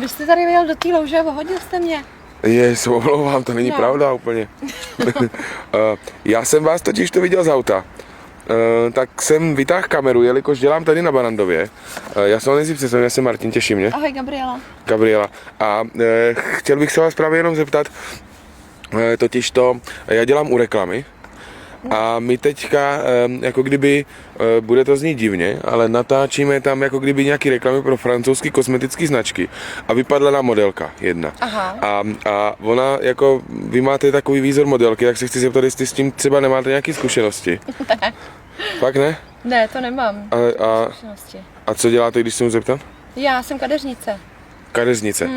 Vy jste tady vyjel do té louže a pohodil jste mě. Se omlouvám, to není pravda úplně. Já jsem vás totiž to viděl z auta. Tak jsem vytáhl kameru, jelikož dělám tady na Barrandově. Já se vám nejdřív představím, já jsem Martin, těší mě. Ahoj, Gabriela. Gabriela. A chtěl bych se vás právě jenom zeptat, totiž to, já dělám u reklamy. A my teďka, jako kdyby, bude to znít divně, ale natáčíme tam jako kdyby nějaký reklamy pro francouzský kosmetický značky a vypadla nám modelka jedna. Aha. A ona, jako vy máte takový výzor modelky, tak se chci zeptat, jestli s tím třeba nemáte nějaké zkušenosti. Ne. Fakt ne? Ne, to nemám. Zkušenosti. A co děláte, když se mu zeptám? Já jsem kadeřnice. Kadeřnice.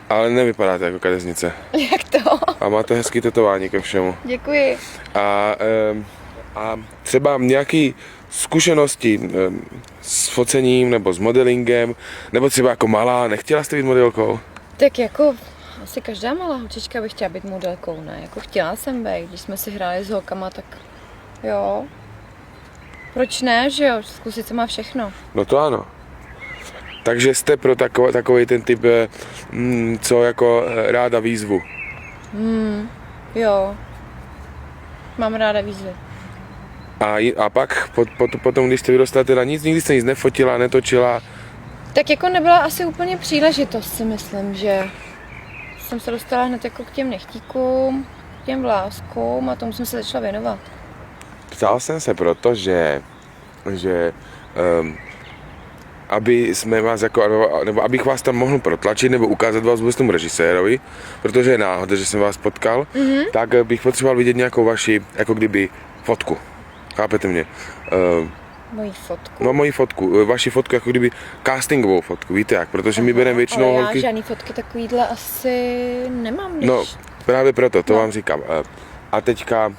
Ale nevypadáte jako kadeřnice. Jak to? A máte hezký tetování ke všemu. Děkuji. A třeba nějaké zkušenosti s focením nebo s modelingem, nebo třeba jako malá, nechtěla jste být modelkou? Tak jako asi každá malá holčička by chtěla být modelkou, ne? Jako chtěla jsem být, když jsme si hráli s holkama, tak jo. Proč ne, že jo? Zkusit se má všechno. No to ano. Takže jste pro takový ten typ, co jako ráda výzvu. Jo. Mám ráda výzvy. A pak potom, když jste vyrostla, teda nikdy jste nic nefotila, netočila? Tak jako nebyla asi úplně příležitost, si myslím, že jsem se dostala hned jako k těm nechtíkům, k těm vláskům a tomu jsem se začala věnovat. Ptal jsem se proto, že aby jsme vás jako, nebo abych vás tam mohl protlačit nebo ukázat vás vůbec tomu režisérovi, protože je náhoda, že jsem vás potkal, tak bych potřeboval vidět nějakou vaši, jako kdyby, fotku. Chápete mě? Moji fotku? No, moji fotku, vaši fotku, jako kdyby castingovou fotku, víte jak, protože my bereme většinou ale já holky. žádný fotky takovýhle asi nemám, než... No, právě proto, to vám říkám. A teďka,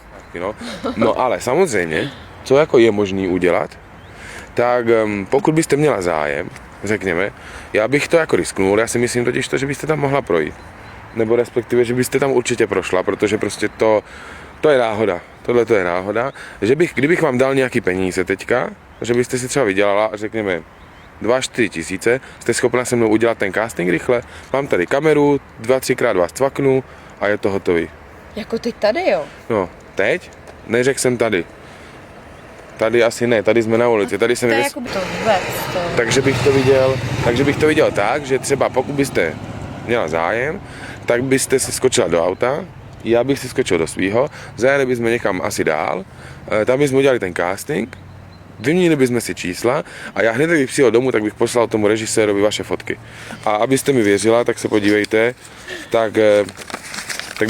no ale samozřejmě, co jako je možný udělat, tak pokud byste měla zájem, řekněme, já bych to jako risknul, já si myslím totiž to, že byste tam mohla projít. Nebo respektive, že byste tam určitě prošla, protože prostě to je náhoda. Tohle to je náhoda, že kdybych vám dal nějaký peníze teďka, že byste si třeba vydělala, řekněme, 2-4 tisíce, jste schopna se mnou udělat ten casting rychle, mám tady kameru, 2-3krát vás cvaknu a je to hotový. Jako teď tady, jo? No, teď? Neřekl jsem tady. Tady asi ne, tady jsme na ulici, tady jsem... To je jako to vůbec, to... Takže bych to viděl tak, že třeba pokud byste měla zájem, tak byste si skočila do auta, já bych si skočil do svýho, zajeli bychom někam asi dál, tam bychom udělali ten casting, vyměnili bychom si čísla a já hned, když přijel domů, tak bych poslal tomu režisérovi vaše fotky. A abyste mi věřila, tak se podívejte, tak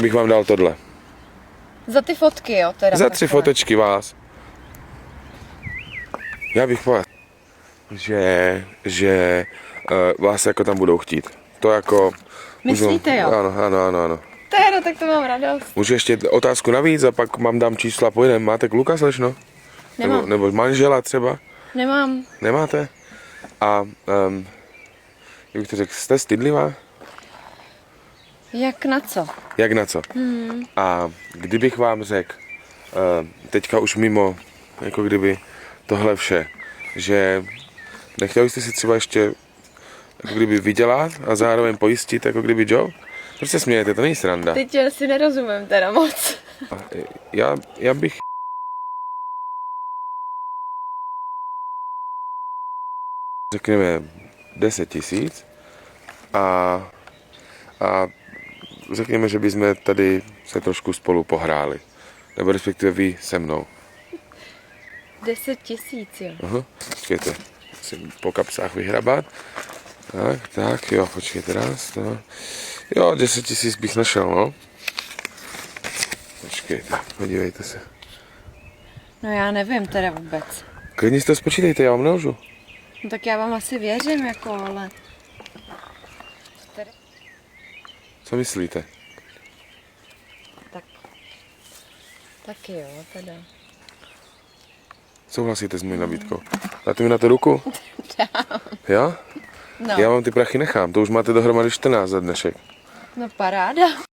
bych vám dal tohle. Za ty fotky, jo? Teda Za 3 fotečky vás. Já bych povedal, že vás jako tam budou chtít. To jako... Myslíte, jo? Ano. No, tak to mám radost. Můžu ještě otázku navíc a pak vám dám čísla, pojedeme. Máte kluka, slečno? Nemám. Nebo manžela třeba? Nemám. Nemáte? A jak bych to řekl, jste stydlivá? Jak na co? Jak na co? A kdybych vám řekl, teďka už mimo, jako kdyby tohle vše, že nechtěli jste si třeba ještě jako kdyby vydělat a zároveň pojistit jako kdyby job? Proč se smějete, to není sranda. Teď si nerozumím teda moc. Já bych... Řekněme 10 tisíc a řekněme, že bychom tady se trošku spolu pohráli. Nebo respektive vy se mnou. 10 tisíc, jo. Aha, počkejte, musím po kapsách vyhrabat. Tak, jo, počkejte raz, to. Jo, 10 tisíc bych našel, no. Počkejte, podívejte se. No já nevím teda vůbec. Klidně si to spočítejte, já vám nelžu. No tak já vám asi věřím, jako, ale... Co myslíte? Taky jo, teda. Souhlasíte s mou nabídkou? Dáte mi na to ruku? Dám. Jo? No. Já vám ty prachy nechám, to už máte dohromady 14 za dnešek. No paráda.